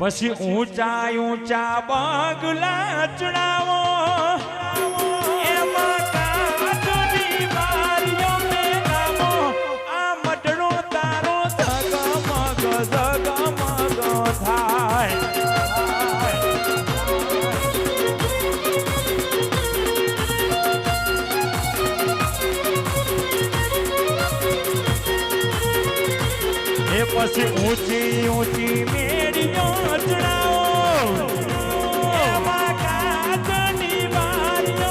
પછી ઊંચા ઊંચા બગલા ચડાવો એમાં કાચની બારીઓ મેલાવો આ મટડો તારો ધગમગ થાય એ પછી ઊંચી ઊંચી મેડીઓ ચડાવો એમાં કાચની બારીઓ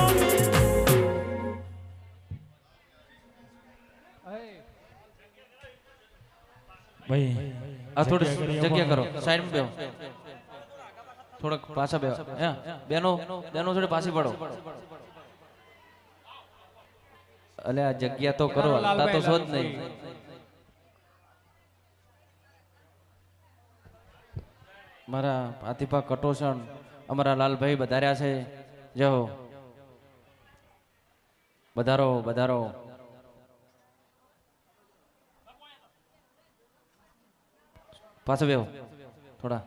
ભાઈ આ થોડી જગ્યા કરો સાઈડ બેહો થોડક પાછા બેહો બેનો થોડી પાછી પડો અલે આ જગ્યા તો કરો આ તો શોધ નહીં મારા પાતિપા કટોસણ અમારા લાલભાઈ વધાર્યા છે જો વધારો વધારો પાછો બેહો થોડા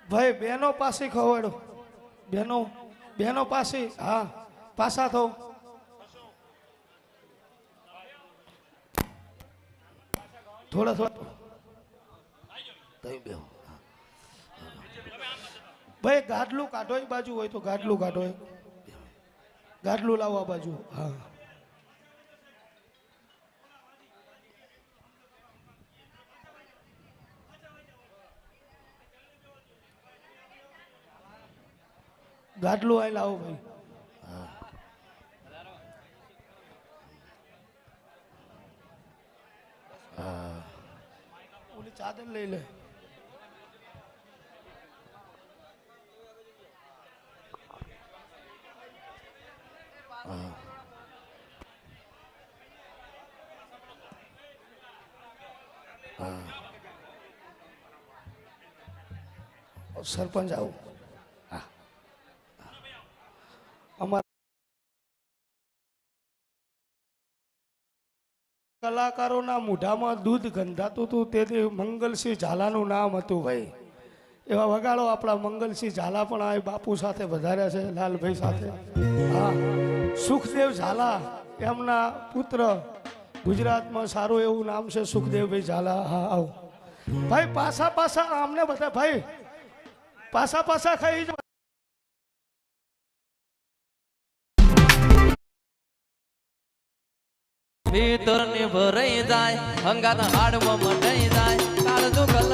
ભાઈ બેનો પાસે ખવડો બેનો પાસે હા પાછા થો થોડા ભાઈ ગાડલું કાઢો એ બાજુ હોય તો ગાડલું કાઢો ગાડલું લાવો આ બાજુ હા ગાડલું આ લાવો ભાઈ ઓલી ચાદર લઈ લે સરપંચ આવું કલાકારોના મોઢામાં દૂધ ગંધાતું હતું તેથી મંગલસિંહ ઝાલાનું નામ હતું ભાઈ એવા વગાડો આપણા મંગલસિંહ ઝાલા પણ આ બાપુ સાથે વધાર્યા છે લાલભાઈ સાથે હા સુખદેવ ઝાલા એમના પુત્ર ગુજરાતમાં સારું એવું નામ છે સુખદેવભાઈ ઝાલા હા આવો ભાઈ પાછા આમને બધા ભાઈ પાછા ખાઈ ભીતર ને ભરાઈ જાય હંગાત હાડમાં મટાઈ જાય કાળજો કલ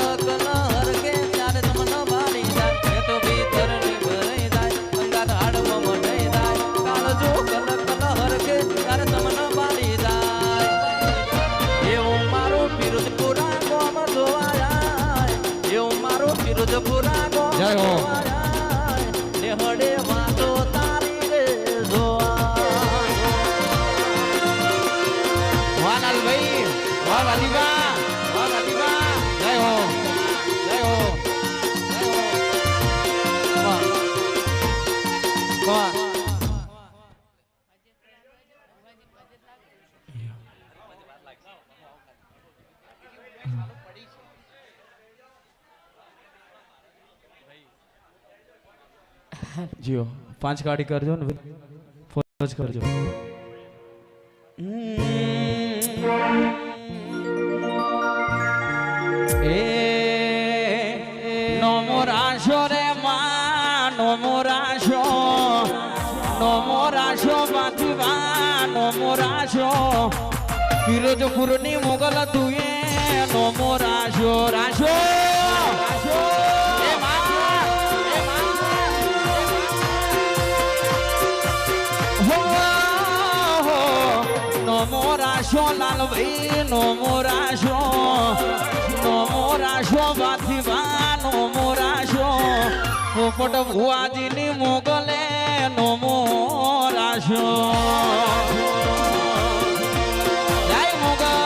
હરકે ત્યારે તમને બાળી જાય એ તો ભીતર ને ભરાઈ જાય હંગાત હાડમાં મટાઈ જાય કાળજો કલ હરકે ત્યારે તમને બાળી જાય એવું મારો ફિરોજપુરા ગોમ જોવા જાય એવું મારો ફિરોજપુરા ગોમ જોવા જાય ને હડે વાતો તારી રે જોવા ભાઈ વાહ વાલીબા જય હો જીઓ 5 ગાડી કરજો ને ફોજ કરજો નમોરાશો રે માં નમોરાશો બાતીવા નમોરાશો ફિરોજપુર ની મોગલ તુએ નમોરાશો રાશો નમોરાશો લાલભાઈ નમોરાશો બાતીવા નમોરાશો પોપટ ભુવાજી ની મોગલે નમોરાશો જય મોગલ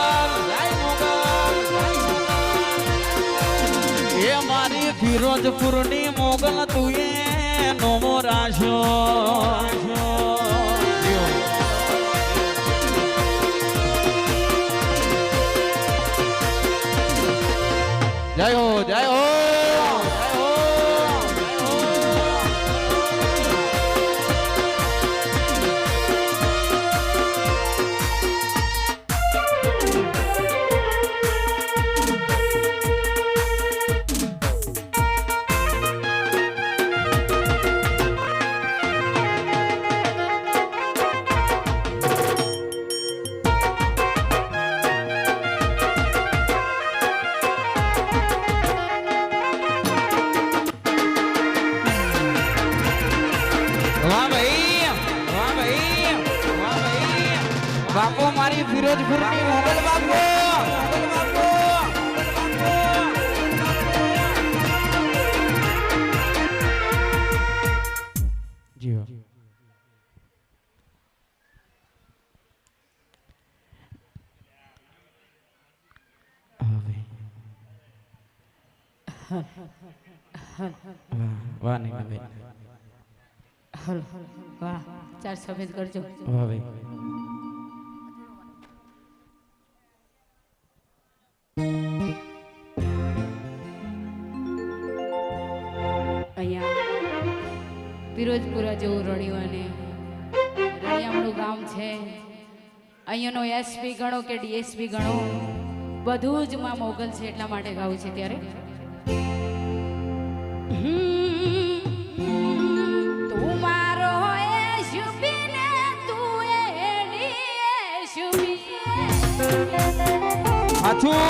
એ મારી ફિરોજપુર ની મોગલ તુએ નમોરાશો જય હો જય હો જય હો બાપો મારી ફિરોજપુરની મોગલ બાપો જી હો વાહ નહીં બેન વાહ 420 કરજો વાહ ભાઈ અહીંયા ફિરોજપુરા જેવું રણ્યું અને રણિયામણું ગામ છે. અહીંયાનો એસપી ગણો કે ડીએસપી ગણો બધું જ માં મોગલ છે એટલા માટે ગાવું છે. ત્યારે તું મારો એસપી ને તું એસપી આછું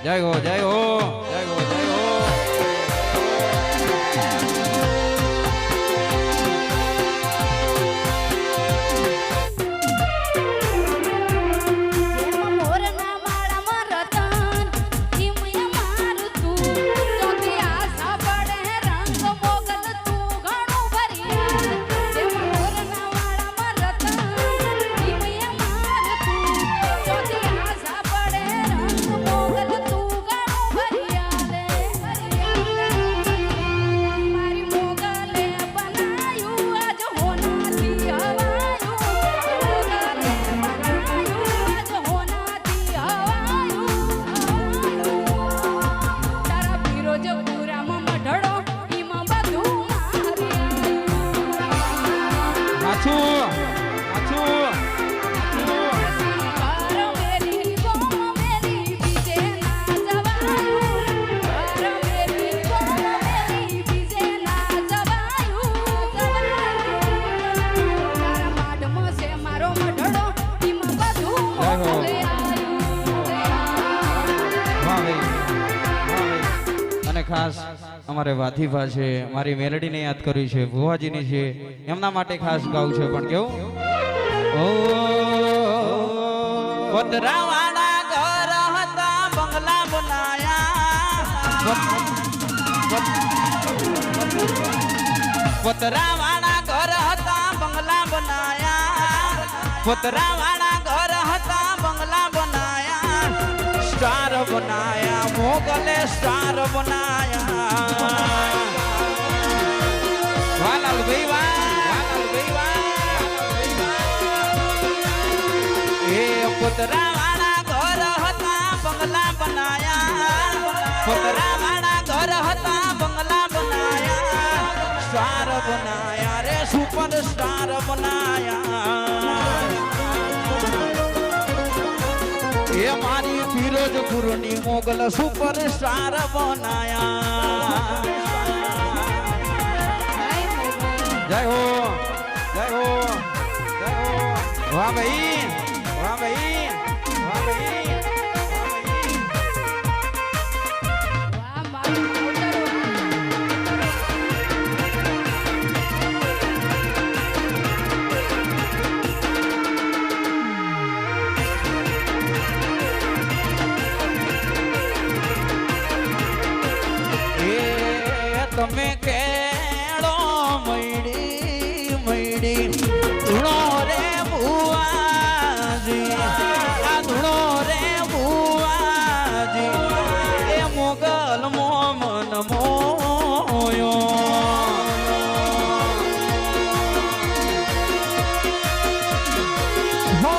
જય હો જય હો જય હો જય હો ખાસ અમારે વાધીભા છે, મારી મેલડીને યાદ કરી છે, ભુવાજીની છે, એમના માટે ખાસ ગાવું છે. પણ કેવું ઓ પતરાવાળા ઘર હતા બંગલા બનાયા, પતરાવાળા ઘર હતા બંગલા બનાયા, પતરાવાળા ઘર હતા બંગલા બનાયા, સ્ટાર બનાયા મોગલે સ્ટાર બનાયા. વાલાલ ભાઈ એ પતરાવાળા ઘર હતા બંગલા બનાયા, પતરાવાળા ઘર હતા બંગલા બનાયા, સ્ટાર બનાયા રે સુપર સ્ટાર બનાયા. એ મારી ફિરોજપુરની મોગલ સુપર સ્ટાર બનાયા. જય હો જય હો. વાહ ભાઈ વાહ ભાઈ વાહ ભાઈ વાહ મારું મોટર એ તમે કેળો મૈડી મૈડી ધૂણો રે બુવાજી આ ધૂણો રે બુવાજી એ મોગલ મોમન મોયો હો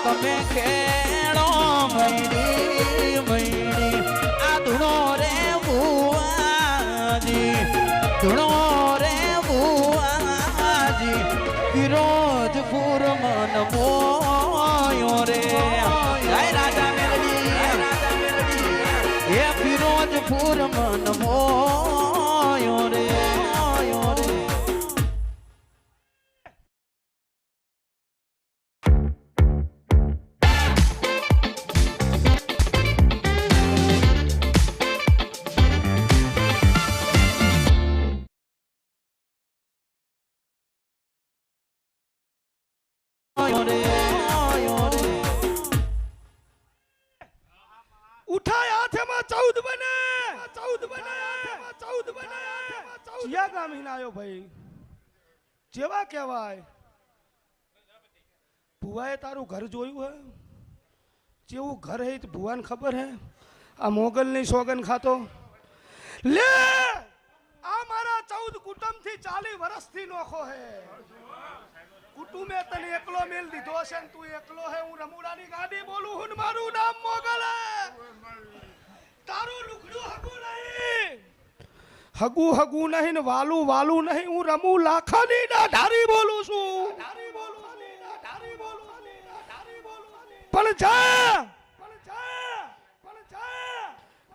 તમે કેળો મૈડી મૈડી આ ધૂણો રે બુવાજી ધૂણો રે બુવાજી ફિરોજપુર મન મોયો રે જય રાજા મેલડી એ ફિરોજપુર મન મોયો રે ઉઠાય હાથેમાં 14 બને 14 બને હાથેમાં 14 બને ચિયા ગામીન આયો ભાઈ જેવા કહેવાય ભુવાએ તારું ઘર જોયું હે જેવું ઘર હે ભુવાને ખબર હે આ મોગલની સોગન ખાતો લે આ મારા 14 કુટુંબથી 40 વર્ષથી નોખો હે કુટુંબે તને એકલો મેલ દીધો છે ને તું એકલો હે હું રમુડાની ગાડી બોલું હું ને મારું નામ મોગલ હે તારું લુગડું હગું નહીં ને વાલું વાલું નહીં હું રમુ લાખાની ઢારી બોલું છું પણ જા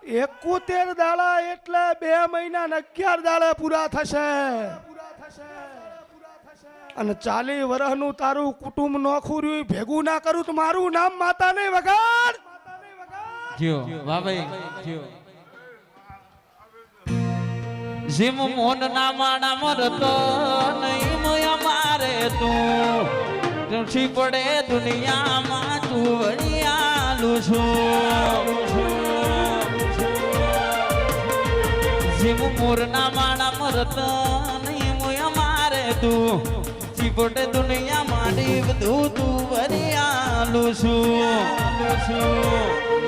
71 દાડા એટલે 2 મહિના ને 11 દાડા પૂરા થશે અને 40 વર્ષનું તારું કુટુંબ નોખું રહ્યું ભેગું ના કરું તો મારું નામ માતા નહીં વગાડ જીઓ વાહ ભાઈ જીઓ જીમ મોન ના માણા મરતો નહીં મોયા મારે તું તુછી પડે દુનિયામાં તું વળિયાલું છું જીમ મોર ના માણા મરતો નહીં મોયા મારે તું ચીપટે દુનિયામાં બધું તું વળિયાલું છું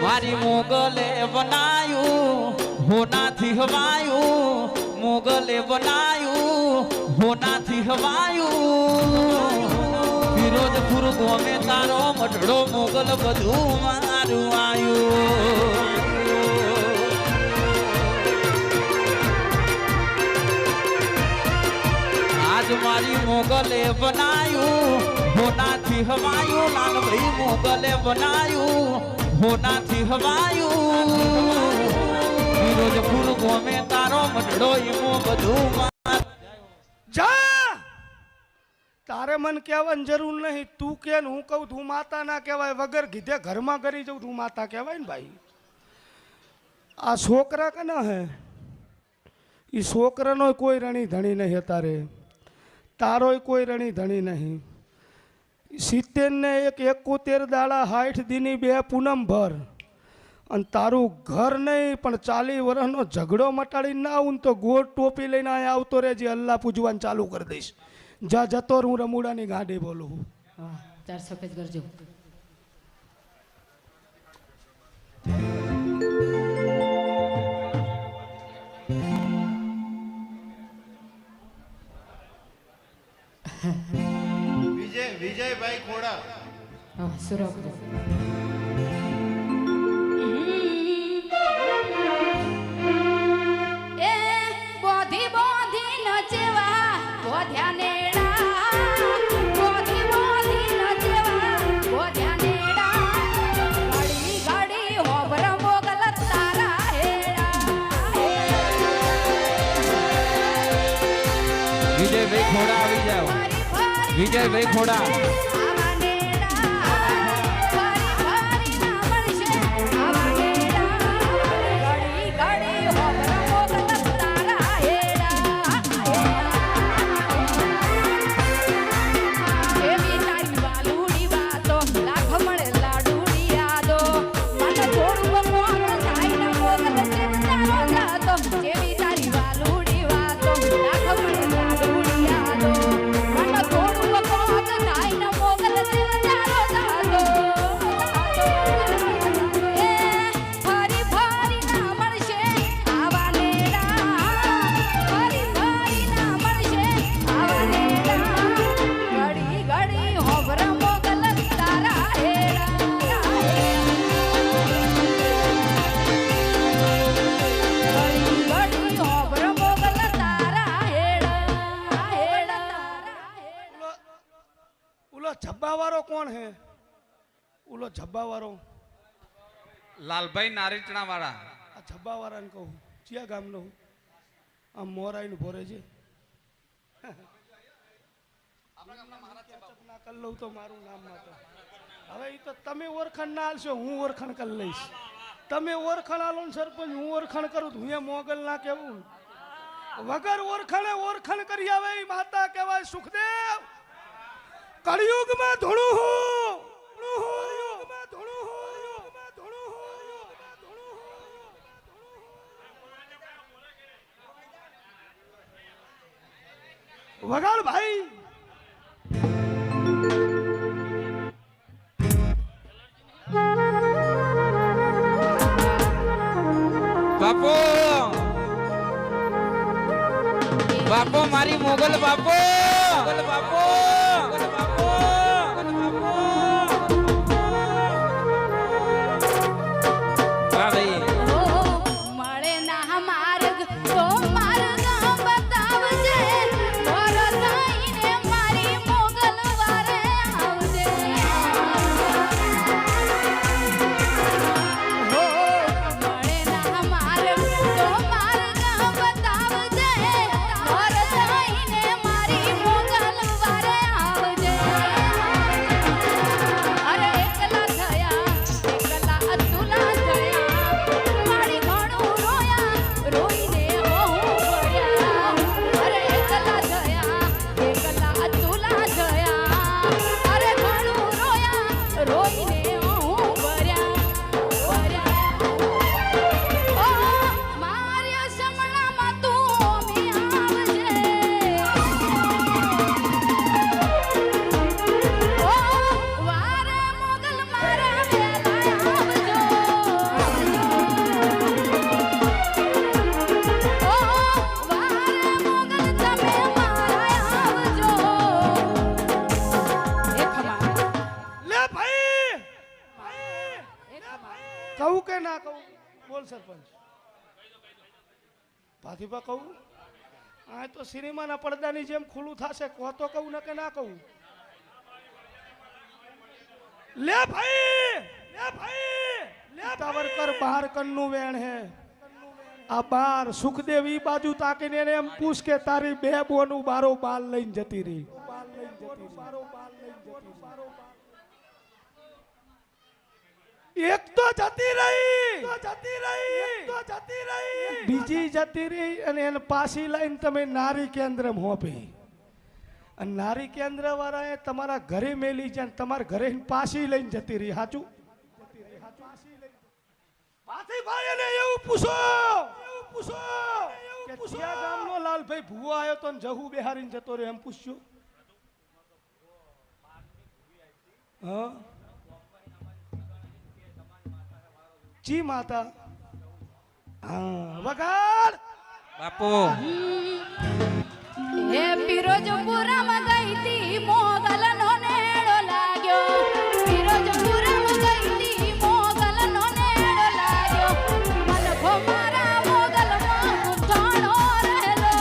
મારી મોગલે બનાયું હોનાથી હવાયું મોગલે બનાયું હોનાથી હવાયું ફિરોજપુર ગોમે તારો મઢડો મોગલ બધું મારું આયું આજ મારી મોગલે બનાયું હોનાથી હવાયું લાલ ભાઈ મોગલે બનાયું હોનાથી હવાયું ફિરોજપુર ગોમે તારો મઢડો ઈમો બધું જા તારે મન કહેવાની જરૂર નહીં તું કે ને હું કહું તું માતા ના કહેવાય વગર કીધે ઘરમાં કરી જઉં તું માતા કહેવાય ને ભાઈ આ છોકરા કે ના હે એ છોકરાનો કોઈ રણી ધણી નહીં તારે તારોય કોઈ રણી ધણી નહીં 70 ને 71 દાડા 60 દીની 2 પૂનમ ભર અને તારું ઘર નહીં પણ 40 વર્ષનો ઝઘડો મટાડી ના આવું તો ગોળ ટોપી લઈને અહીંયા આવતો રહેજે અલ્લાહ પૂજવાનું ચાલુ કરી દઈશ જા જતો હું રમુડાની ગાડી બોલું હા 400 પેજ કરજો વિજયભાઈ ખોડા હા સુરત એ બોધી બોધી નચવા બોધ્યા નેડા બોધી બોધી નચવા બોધ્યા નેડા ઘડી ઘડી હોબર મોગલ તારા હેડા વિજયભાઈ ખોડા આવી જાઓ મારી ફરી વિજયભાઈ ખોડા આવા નેડા ફરી ફરી ના મળશે આવા નેડા ઘડી ઘડી હોબરા મોગલ તારા હેડા એવી તારી વાલુડી વાતો લાખ મળે લાડુડી યાદો મને થોડું મોર થાય ને મોગલ ચિંતાનો જાતો એવી તારી વાલુડી વાતો લાખ મળે લાડુડી યાદો મને થોડું મોર થાય ને મોગલ ચિંતાનો જાતો એ ફરી ફરી ના મળશે આવા નેડા ફરી ફરી ના મળશે આવા નેડા ઘડી ઘડી હોબરા મોગલ તારા હેડા ઘડી ઘડી હોબરા મોગલ તારા હેડા ઉલો જબ્બાવાળો કોણ હે? ઉલો જબ્બાવાળો લાલભાઈ નારીચણા વાળા આ જબ્બાવાળાને કહું ચિયા ગામનો હું? આમ મોરાઈનું ભરે છે ના કરી લઉં તો મારું નામ ના તો હવે એ તો તમે ઓળખાણ ના આલશો, હું ઓળખાણ કરી લઈશ. તમે ઓળખાણ આલો ને સરપંચ, હું ઓળખાણ કરું તો હું મોગલ ના કેવું? વગર ઓળખાણે ઓળખાણ કરી આવે એ માતા કહેવાય સુખદેવ. કળિયુગમાં ધૂણું હું વગાડ ભાઈ. બાપુ બાપુ મારી મોગલ બાપુ બાપુ બાપુ હા ભાઈ મળે ના માર્ગ તો માર્ગ બતાવજે વર થઈને મારી મોગલ વારે આવજે મળે ના માર્ગ તો માર્ગ બતાવજે વર થઈને મારી મોગલ વારે આવજે અરે એકલા થયા એકલા અતુલા થયા મારી ઘણું રોયા રોઈને હું પડ્યા અરે એકલા થયા એકલા અતુલા થયા અરે ઘણું રોયા રોઈને હું પડ્યા ઓ માર્યા સમણામાં તું મે આવજે ઓ વારે મોગલ મારા વેલા આવજો ઓ વારે મોગલ તમે મારા આવજો એ ખમા લે ભાઈ, એ ખમા કહું કે ના કહું? બોલ સરપંચ. ભાતીભા કહું? આ તો સિનેમાના પડદાની જેમ ખુલ્લું થશે. કહો તો કહું ને કે ના કહું? લે ભાઈ, તાવરકર બહાર કનનું વેણ હે. આ બાર સુખદેવ ઈ બાજુ તાકીને એને એમ પૂછ કે તારી બે બોનું બારો બાલ લઈને જતી રહી. એક તો જતી રહી, બીજી જતી રહી અને એને પાછી લઈને તમે નારી કેન્દ્ર મોપી. અને નારી કેન્દ્ર વાળાએ તમારા ઘરે મેલી છે, તમારા ઘરે પાછી લઈને જતી રહી. સાચું? ભાઈ એને એવું પૂછો કે કયા ગામનો લાલભાઈ ભૂવો આવ્યો તો ને જહુ બેહારીને જતો રહ્યો, એમ પૂછ્યું? હા, જી માતા. હા, વગાડ બાપુ હે ફિરોજપુરામાં ગઈ તી મોગલનો નેડો લાગ્યો ફિરોજપુરામાં ગઈ તી મોગલનો નેડો લાગ્યો મનખો મારા મોગલમાં ગુંઠાણો રહેલો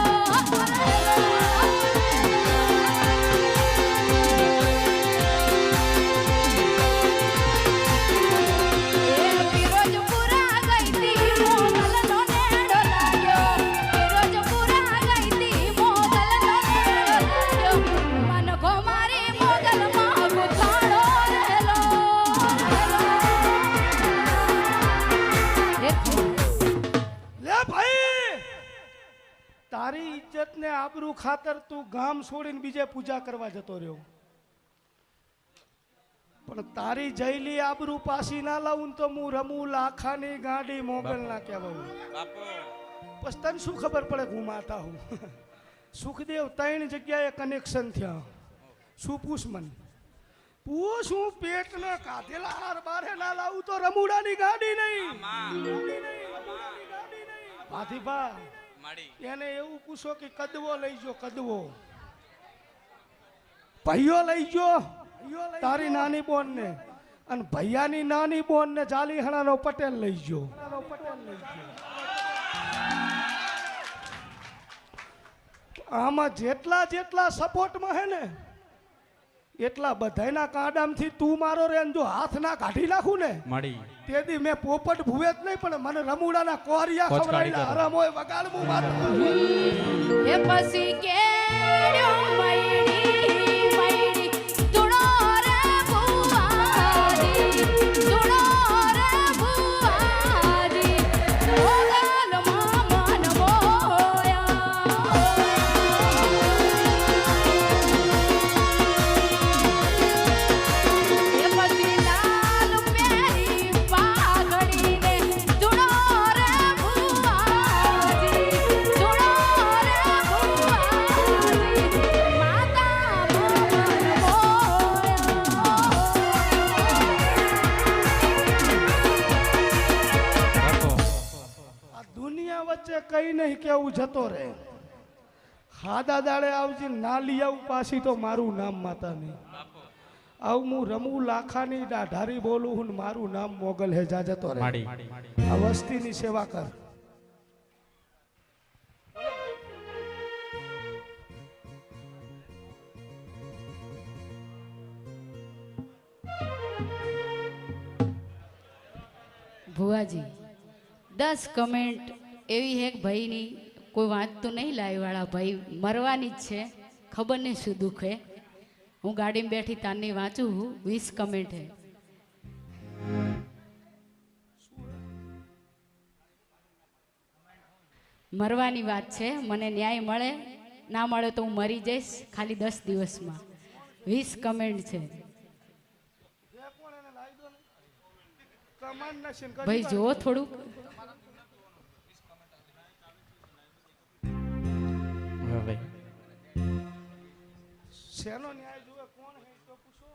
હે ફિરોજપુરા ગઈ તી મોગલનો નેડો લાગ્યો ફિરોજપુરા ગઈ તી મોગલનો નેડો લાગ્યો તારી ઇજ્જત ને આબરૂ ખાતર તું ગામ છોડીને બીજે પૂજા કરવા જતો રહ્યો, પણ તારી જઈલી આબરૂ પાછી ના લાવું તો હું રમું લાખાની ગાડી મોગલ ના કહેવાઉં. પછી તને શું ખબર પડે હું માતા હું? સુખદેવ 3 જગ્યાએ કનેક્શન થયા. શું પૂછ મન? પૂછ હું પેટના કાઢેલા હાર બારે ના લાવું તો રમુડાની ગાડી નહીં. ભાતીભા એને એવું પૂછો કે કદવો લઈ જો, કદવો ભાઈઓ લઈ જો તારી નાની બોન ને, અને ભૈયાની નાની બોન ને જાલીહણાનો પટેલ લઈ જો. આમાં જેટલા જેટલા સપોર્ટમાં હે ને એટલા બધાયના કાંડામથી તું મારો રે જો હાથ ના કાઢી નાખું ને તેથી મેં પોપટ ભૂવે જ નહીં પણ મને રમુડાના કોરિયા ખવડાવીને હરામ હોય વગાડવું વાત. એ પછી કેડ્યો મયડી મયડી ધૂણો રે ભુવાજી, ધૂણો રે ભુવાજી, મોગલમાં મન મોયા. એ પછી લાલ પેરી પાઘડીને ધૂણો રે ભુવાજી, ધૂણો રે ભુવાજી, માતા મન આ દુનિયા વચ્ચે કઈ નહીં કેવું જતો રે. હાદા દાડે આવજી નાલી આવું પાછી તો મારું નામ માતા નહીં. આવું હું રમું લાખાની ડાઢારી બોલું હું ને મારું નામ મોગલ હે. જા જતો રે. આ વસ્તીની સેવા કર. ભુવાજી 10 કમેન્ટ એવી હે કે ભાઈની કોઈ વાંચતું નહીં, લાઈવ વાળા ભાઈ મરવાની જ છે, ખબર નહીં શું દુઃખ હે. હું ગાડીમાં બેઠી તારની વાંચું 20 કમેન્ટ હે. મરવાની વાત છે, મને ન્યાય મળે ના મળે તો હું મરી જઈશ ખાલી 10 દિવસમાં. 20 કમેન્ટ છે ભાઈ, જો થોડુંક. શેનો ન્યાય જોવે? કોણ હે તો પૂછો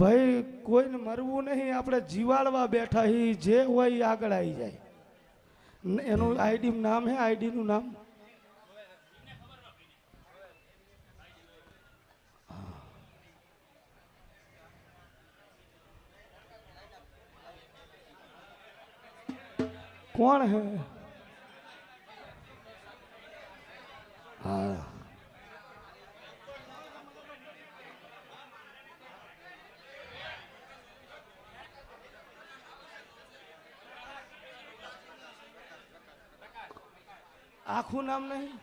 ભાઈ. કોઈને મરવું નહીં, આપણે જીવાડવા બેઠા હી. જે હોય એ આગળ આવી જાય. એનું આઈડી નામ હે, આઈડી નું નામ કોણ હે? હા આખું નામ નહીં.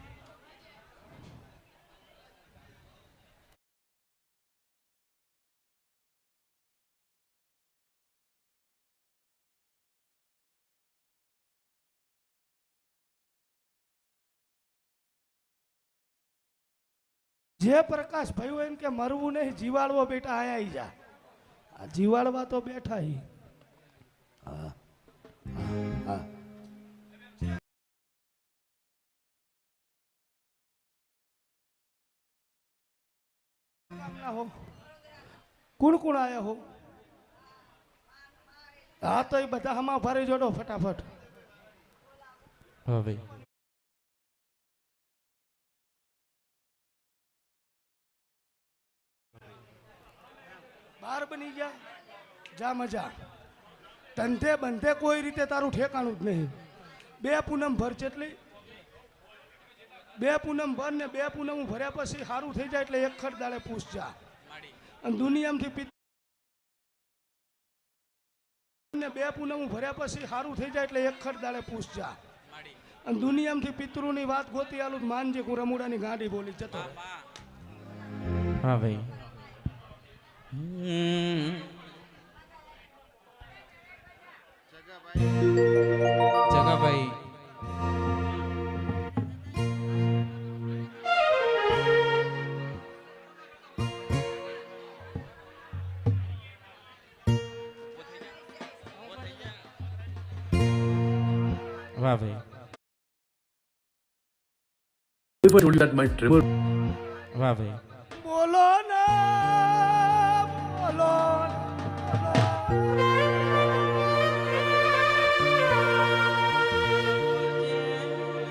જે પ્રકાશ ભાઈ એમ કે મરવું નહીં, જીવાડવો બેટા આયા ઈ જા. આ જીવાડવા તો બેઠા હી. હા હા હો. કોણ કોણ આયા હો? હા તો એ બધા હમા ભરી જોડો ફટાફટ. હા ભાઈ. બાર બની ગયા, જા મજા. ધંધે બંધે કોઈ રીતે તારું ઠેકાણું જ નહીં. 2 પૂનમ ભર જેટલી, 2 પૂનમ ભર ને 2 પૂનમ ભર્યા પછી સારું થઈ જાય એટલે 1 ખડ દાડે પૂછ જા. અને દુનિયામાંથી ને 2 પૂનમ ભર્યા પછી સારું થઈ જાય એટલે 1 ખડ દાડે પૂછ જા. અને દુનિયામાંથી પિતૃની વાત ગોતી આલું માનજે હું રમુડાની ગાડી બોલી જતો. હા ભાઈ. જગાભાઈ વાહ ભાઈ વાહ ભાઈ Never told you that my tremor. વાહ ભાઈ બોલો ને બોલો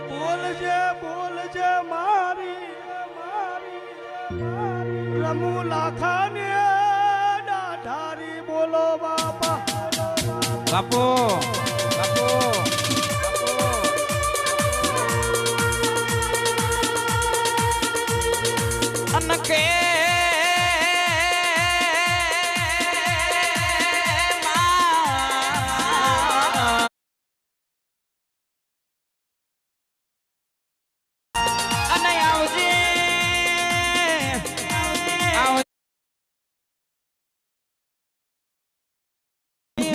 બોલજે બોલજે મારી મારી રમુ લાખાને ડાઢારી બોલો બાપા બાપુ બાપુ અનકે અને આવજે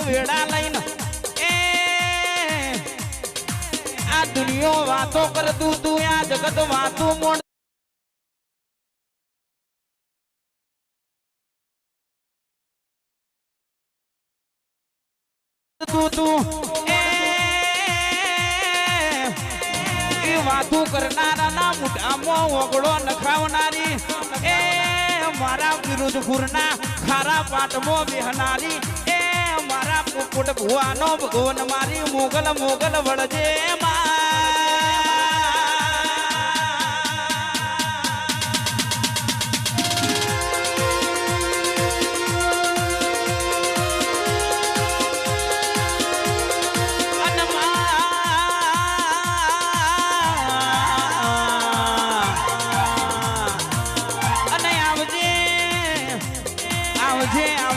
વેડા લઈને એ આ દુનિયો વાતો કરતું તું આ જગત વાતો મોડ તું એ વાતું કરનારાના મોઢામાં ઓગળો નખાવનારી એ મારા વિરુદ્ધ ગુરના ખારા પાટમાં બેહનારી એ મારા પોપટ ભુવાનો ભગવાન મારી મોગલ મોગલ વળજે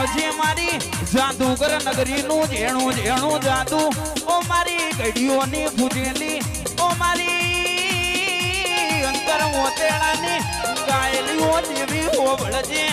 આવજે મારી જાદુગર નગરીનું ઝેણું ઝેણું જાદુ ઓ મારી ગઢીઓની ફૂટેલી ઓ મારી અંતર મોતેડાની ગાયેલીઓ જેવી ઓભળજે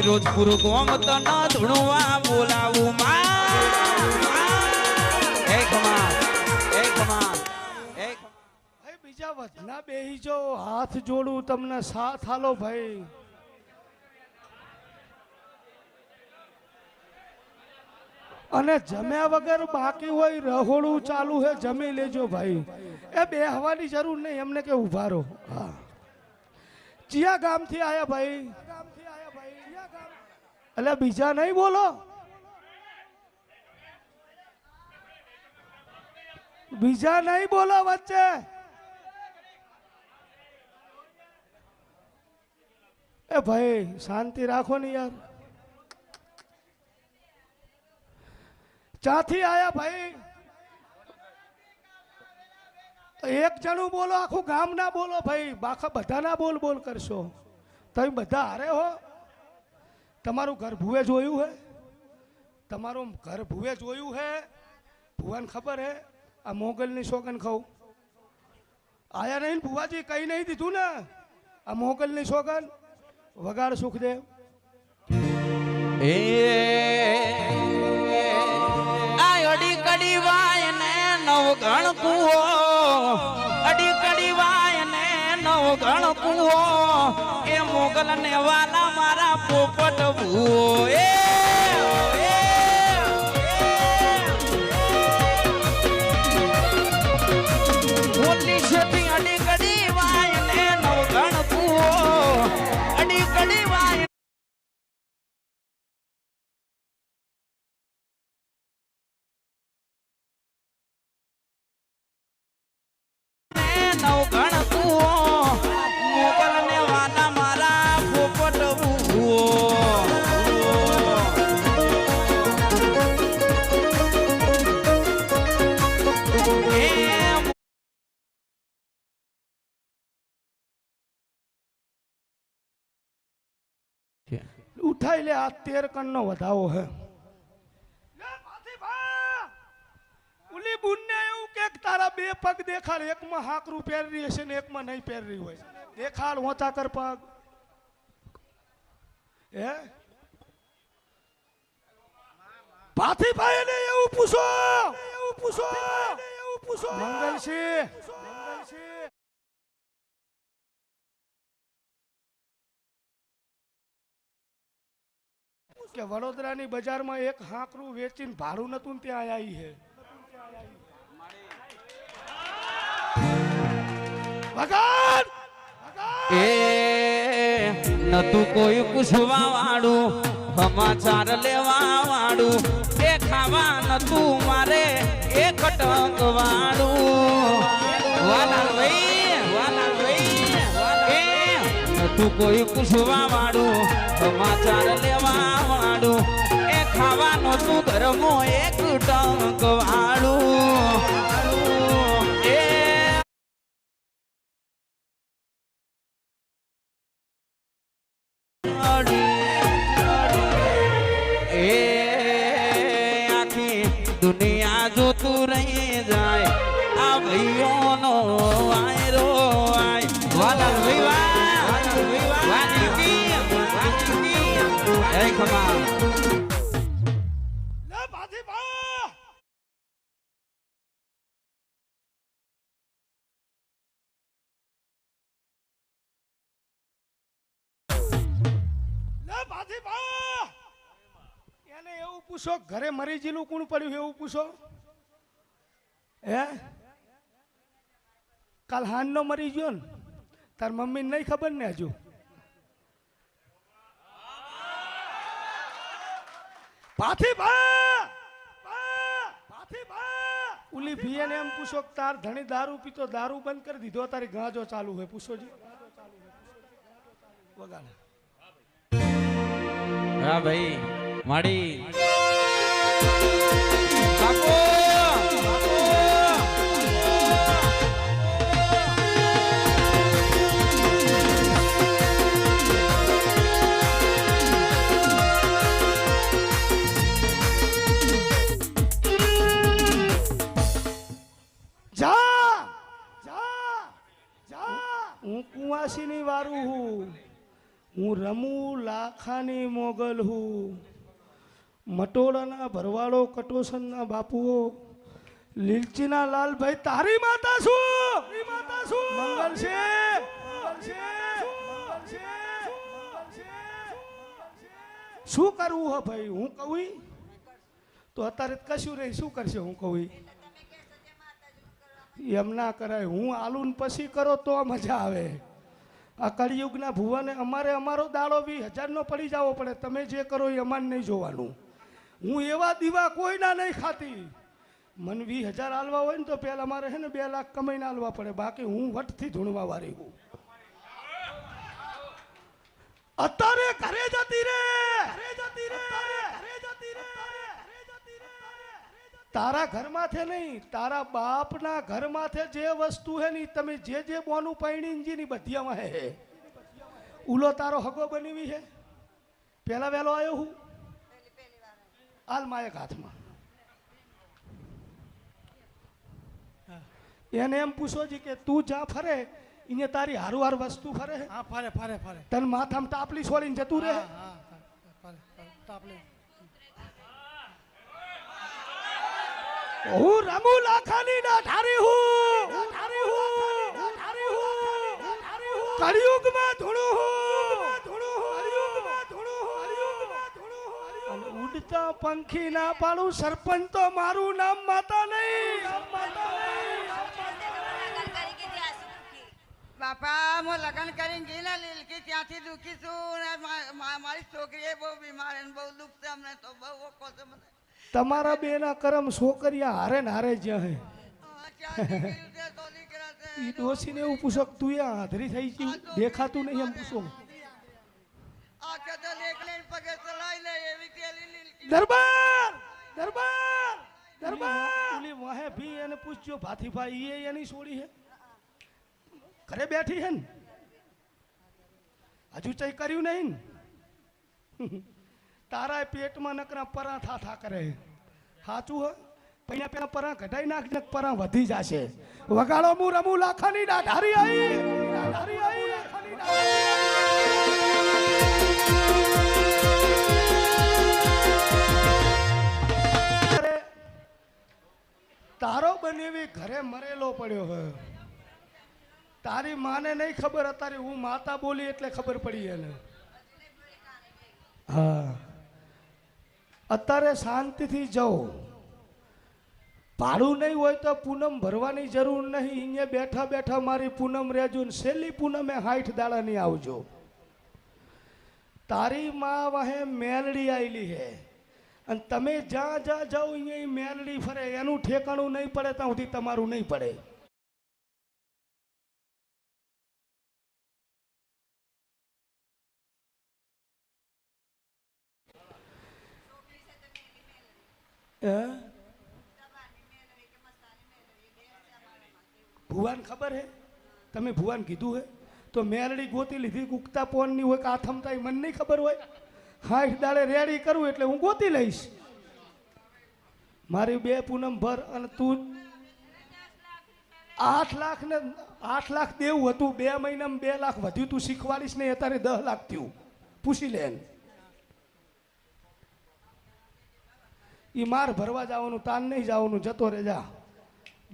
ફિરોજપુર ગોમ તન ધૂણવા બોલાવું બીજા વધના બેહી જો હાથ જોડું તમને સાથ હાલો ભાઈ અને જમ્યા વગર બાકી હોય રહોડું ચાલુ હે જમી લેજો ભાઈ એ બે હવાની જરૂર નહીં એમને કે ઉભા રહો હા ચિયા ગામથી આયા ભાઈ એટલે બીજા નહીં બોલો બીજા નહીં બોલો વચ્ચે એ ભાઈ શાંતિ રાખો ને યાર ચાથી આયા ભાઈ એક જણું બોલો આખું ગામ ના બોલો ભાઈ બાખા બધા ના બોલ બોલ કરશો તમે બધા હારે હો તમારું ઘર ભૂવે જોયું હે તમારું ઘર ભૂવે જોયું હે ભુવાને ખબર હે આ મોગલની સોગન ખાઉં આયા નહીં ભુવાજી કઈ નહીં દીધું ને આ મોગલની સોગન વગાડ સુખદેવ એ આ અડી કડી વાય ને નવ ગણ કુવો અડી કડી વાય ને નવ ગણ કુવો એ મોગલ ને વાલા મારા પોપટ ભૂવો મોટી છેટી અડી કડી વાય ને નવ ગણ કુવો અડી કડી વાય નવ ગણ કુવો મોગલ ને વાલા મારા પોપટ ભૂવો ઉઠાઈ લે આ 13 કણનો વધાવો હે ઉલી બુનને એવું કે તારા બે પગ દેખાડ, એકમાં હાકરું પહેરી હશે ને એકમાં નહીં પહેરી હોય. દેખાડ, ઊંચા કર પગ. હે ભાથીભાઈ ને એવું પૂછો, મંગલસિંહ કે વડોદરાની બજારમાં એક હાકરું વેચીને ભાડું નતું ને ત્યાં આવી છે. ભગવાન એ નતું કોઈ પૂછવા વાળું, સમાચાર લેવા વાળું, એ ખાવા નતું મારે એક ટંક વાળું. એ નતું કોઈ પૂછવા વાળું, સમાચાર લેવા વાળું, એ ખાવાનું તું ઘરમાં એક ટંક વાળું. આખી દુનિયા જોતું રહી જાય, આ ભાઈઓનો વાયરો આય. વાલા ખમા લે ભાથીભા એને એવું પૂછો ઘરે મરી જીલું કોણ પડ્યું એવું પૂછો. હે કાલ હાનનો મરી ગયો ને તાર મમ્મી ને નહીં ખબર ને હજુ. ઉલી ભીએ એમ પૂછો કે તાર ધણી દારૂ પીતો, દારૂ બંધ કરી દીધો, તારી ગાંજો ચાલુ હોય પૂછો જી. વગાડે હા ભાઈ માડી બાપુ. હું કુવાસીની વારું હું, હું રમું લાખાની મોગલ હું, મટોળાના ભરવાડો કટોસનના બાપુઓ, લીલચીના લાલભાઈ તારી માતા છું, મંગલ છે. શું કરવું હે ભાઈ? હું કહું તો અત્યારે કશું નહીં, શું કરશે? હું કહું એમ ના કરાય. હું આલુન પછી કરો તો મજા આવે. આ કળિયુગના ભુવાને અમારે અમારો દાડો 20,000નો પડી જવો પડે. તમે જે કરો એ અમારે નહીં જોવાનું. હું એવા દીવા કોઈના નહીં ખાતી. મને 20,000 આલવા હોય ને તો પહેલાં અમારે છે ને 2 લાખ કમાઈને આલવા પડે. બાકી હું વટથી ધૂણવા વાળી હું. અત્યારે ઘરે જતી રે, તારા ઘરમાંથી નહીં, તારા બાપના ઘરમાંથી જે વસ્તુ હે ને તમે જે બોનું પૈણી ની બધીમાં હે. ઉલો તારો હગો બનવી છે, પેલા વહેલો આવ્યો હું હાલ માયક હાથમાં. એને એમ પૂછો જી કે તું જા ફરે એને તારી હારું હાર વસ્તુ ફરે. હા ફરે ફરે ફરે તન માથામાં તાપલી છોડીને જતું રહે. હું રમુ લાખાની ના ઠારી હું, કળિયુગમાં ધૂણું હું, ઉડતા પંખી ના પાડું. સરપંચ તો મારું નામ માતા નહીં. બાપા હું લગ્ન કરીને ગઈ લીલકી ત્યાંથી દુખી છું. મારી છોકરી બહુ બીમાર અને બહુ દુઃખ છે અમને તો બહુ ઓખો છે મને. તમારા બેના કરમ છોકરિયા હારે ને હારે જ્યાં હે ડોસી ને એવું પૂછો તું એ હાથરી થઈ ગયું દેખાતું નહીં એમ પૂછો. દરબાર દરબાર દરબાર ઓલી વાહે ભી એને પૂછજો ભાથીભાઈ એ એની છોડી હે ઘરે બેઠી હે ને હજુ ચઈ કર્યું નહીં ને તારા પેટમાં નકરા પરા થા કરે સાચું હોય પૈયા પેલા પરા ઘટાઈ નાખ ને પરા વધી જશે વગાડો હું રમું લાખાની ડાઢારી આવી ડાઢારી આવી લાખાની ડાઢારી. તારો બનેવી ઘરે મરેલો પડ્યો હોય તારી માને નહીં ખબર અત્યારે હું માતા બોલી એટલે ખબર પડી એને હા અત્યારે શાંતિથી જાઓ ભાડું નહીં હોય તો પૂનમ ભરવાની જરૂર નહીં અહીંયા બેઠા બેઠા મારી પૂનમ રહેજો ને છેલ્લી પૂનમે 60 દાડાની આવજો તારી માં વાહે મેલડી આવેલી હે અને તમે જ્યાં જ્યાં જાઓ અહીંયા મેલડી ફરે એનું ઠેકાણું નહીં પડે ત્યાં સુધી તમારું નહીં પડે ભુવાન ખબર હે તમે ભુવાન કીધું હે તો મેલડી ગોતી લીધી ઉગતા પોનની હોય કે આથમતા મને નહીં ખબર હોય 60 દાડે રેડી કરું એટલે હું ગોતી લઈશ મારી 2 પૂનમ ભર અને તું 8 લાખ ને 8 લાખ દેવું હતું 2 મહિનામાં 2 લાખ વધ્યું તું શીખવાડીશ નહીં અત્યારે 10 લાખ થયું પૂછી લે એ માર ભરવા જવાનું તાન નહીં જવાનું જતો રે જા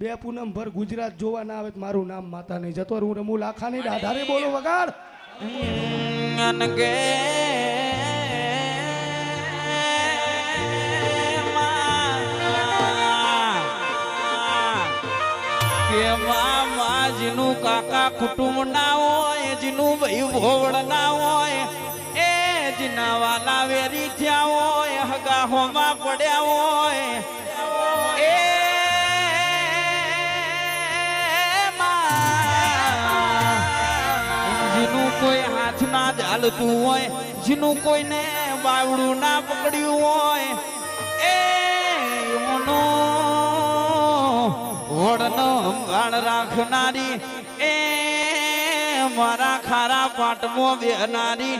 2 પૂનમ ભર ગુજરાત જોવા ના આવે મારું નામ માતા નહીં જતો હું રમું લાખાની ડાઢારી બોલું વગાડ જેનું કાકા કુટુંબ ના હોય જેનું ભાઈ ભોવડ ના હોય એ જેના વાલા વેરી થયા હોય હગા હોમાં પડ્યા હોય એ જેનું કોઈ હાથ ના ચાલતું હોય જેનું કોઈને બાવડું ના પકડ્યું હોય એ વડનો અંગાણ રાખનારી એ મારા ખારા પાટમાં બેહનારી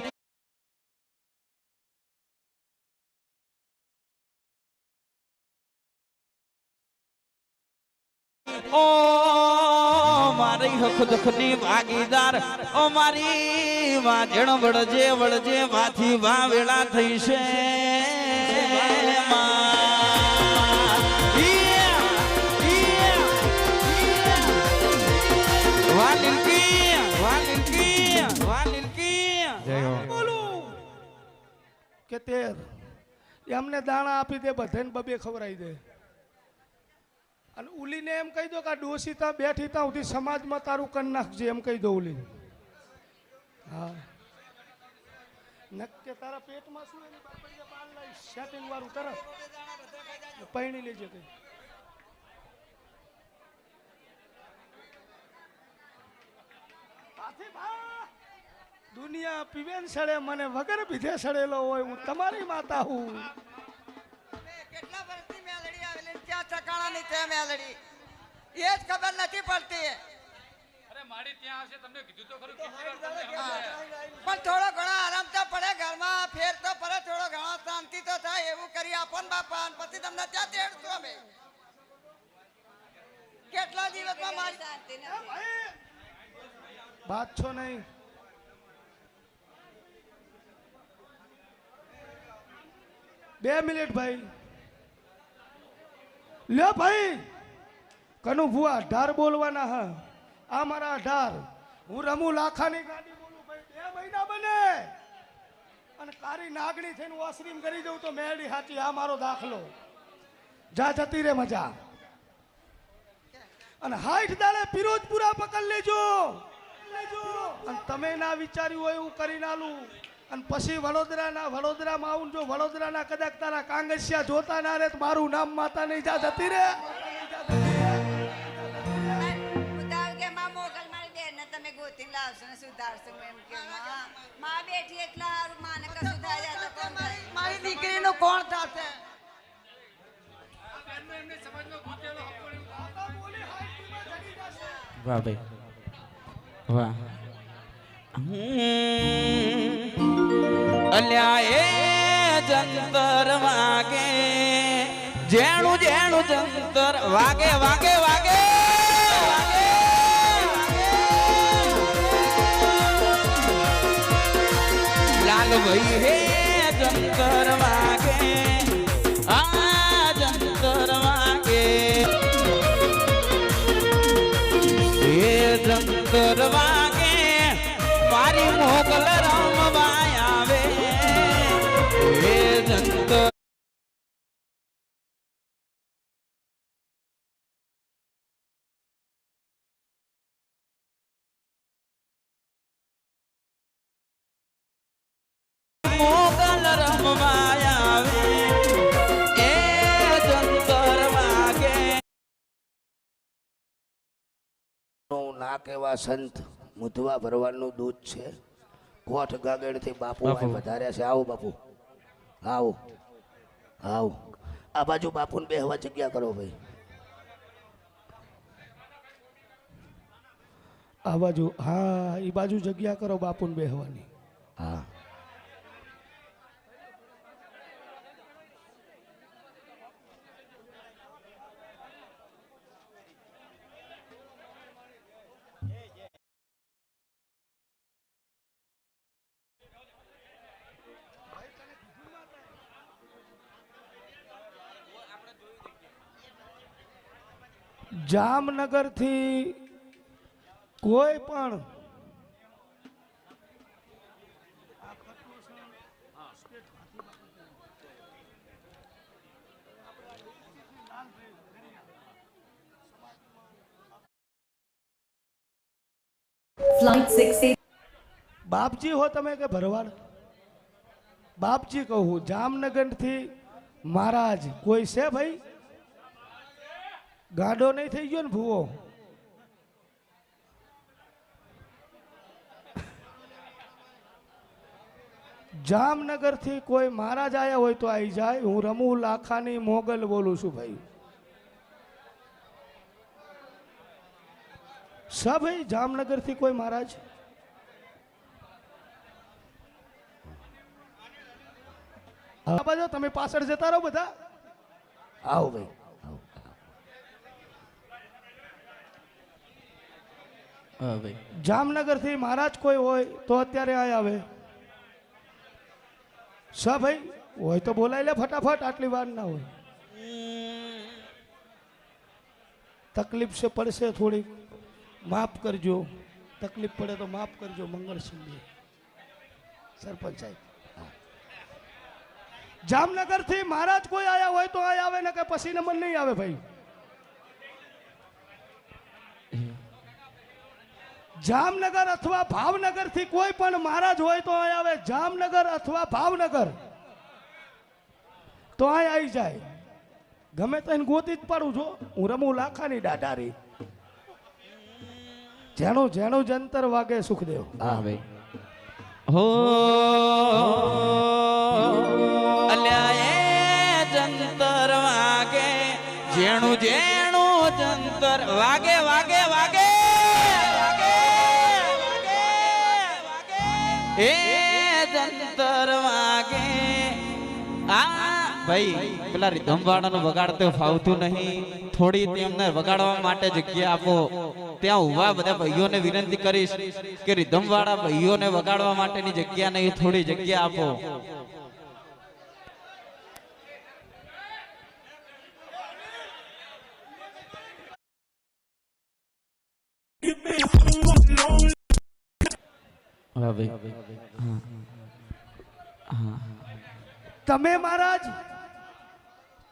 ઓ મારી હક દખની ભાગીદાર ઓ મારી વાજણ વળજે વળજે વાથી વાવેળા થઈ છે કે તેર એમને દાણા આપી દે બધાને બબે ખવડાવી દે અને ઉલીને એમ કહી દો કે આ ડોસી ત્યાં બેઠી ત્યાં સુધી સમાજમાં તારું કર નાખજે એમ કહી દો ઉલી હા નક્કે તારા પેટમાં શું એની બાપડીએ બાલ લાવી સેટિંગ વાળું તરફ પૈણી લેજે કઈ દુનિયા પીવેન સડે મને વગર પીધે સડેલો હોય હું તમારી માતા હું કેટલા વર્ષથી મેલડી આવેલી ત્યાં ચકાણાની છે મેલડી એ જ ખબર નથી પડતી અરે મારી ત્યાં હશે તમને કીધું તો ખરું પણ થોડો ઘણો આરામ તો પડે ઘરમાં ફેર તો પડે થોડો ઘણો શાંતિ તો થાય એવું કરી આપો ને બાપા પછી તમને ત્યાં તેડશું અમે કેટલા દિવસમાં મારી શાંતિ બાત છો નહીં 2 મિનિટ ભાઈ લ્યો ભાઈ કનુ ભુવા 18 બોલવાના હા આ મારા 18 હું રમું લાખાની ગાડી બોલું ભાઈ 2 મહિના બને અને કારી નાગણી થઈને ઓસરીમ કરી દઉં તો મેળી હાચી આ મારો દાખલો જા જતી રે મજા અને 60 દાડે પિરોજપુરા પકડ લેજો અને તમે ના વિચાર્યું હોય એવું કરી નાલું અને પછી વડોદરામાં આવું જો વડોદરાના કદાચ તારા કાંગસિયા જોતા ના રે તો મારું નામ માતા નહીં જા જતી રે ઉતાર કે માં મોકલ મારી બેન ને તમે ગોતી લાવશો ને સુધારશો એમ કે માં બેઠી એટલા હારું માને કશું થાય તો કોણ મારી દીકરીનું કોણ થશે વાહ ભાઈ વાહ અલ્યા એ જંતર વાગે જેણું જેણું જંતર વાગે વાગે વાગે લાલ ભાઈ હે જંતર વાગે આ જંતર વાગે હે જંતર વાગે મારી મોગલ રમવા આવે હે જંતર મોગલ રમવા આવે એ જંતર વાગે ના કેવા સંત મુધવા ભરવાનું દૂધ છે કોઠ ગાગડથી બાપુ અહીં વધાર્યા છે. આવો બાપુ, આવો આવો. આ બાજુ બાપુને બેહવા જગ્યા કરો ભાઈ. આ બાજુ, હા એ બાજુ જગ્યા કરો બાપુને બેહવાની. હા જામનગર થી કોઈ પણ બાપજી હો તમે કે ભરવાડ? બાપજી કહું જામનગર થી મહારાજ કોઈ છે ભાઈ? ગાડો નહીં થઈ ગયો ને ભૂવો? જામનગર થી કોઈ મહારાજ આયા હોય તો આવી જાય. હું રમુ લાખાની મોગલ બોલું છું ભાઈ. સા ભાઈ જામનગર થી કોઈ મહારાજ? હા બાજુ તમે પાછળ જતા રહો બધા. આવો ભાઈ. જામનગર થી મહારાજ કોઈ હોય તો અત્યારે આયા આવે. સા ભાઈ હોય તો બોલાય લે ફટાફટ, આટલી વાર ના હોય. તકલીફ છે પડશે થોડીક, માફ કરજો. તકલીફ પડે તો માફ કરજો. મંગળ સિંહ સરપંચ સાહેબ. જામનગર થી મહારાજ કોઈ આયા હોય તો આયા આવે ને કે પછી નંબર નહીં આવે ભાઈ. જામનગર અથવા ભાવનગર થી કોઈ પણ મહારાજ હોય તો અહીં આવે. જામનગર અથવા ભાવનગર તો અહીં આવી જાય. ગમે તો એને ગોતી જ પાડું છો. હું રમું લાખાની દાઢારી. જેણું જેણું જંતર વાગે સુખદેવ. હા ભાઈ. હો અલ્યા એ જંતર વાગે જેણું જેણું જંતર વાગે વાગે વાગે એ જંતર વાગે. આ ભાઈ પેલા રીધમ વાળાનું વગાડતો ફાવતું નહીં. થોડી તેમને વગાડવા માટે જગ્યા આપો. ત્યાં ઉભા બધા ભાઈઓને વિનંતી કરીશ કે રીધમ વાળા ભાઈઓને વગાડવા માટેની જગ્યા નહીં, થોડી જગ્યા આપો. તમે મહારાજ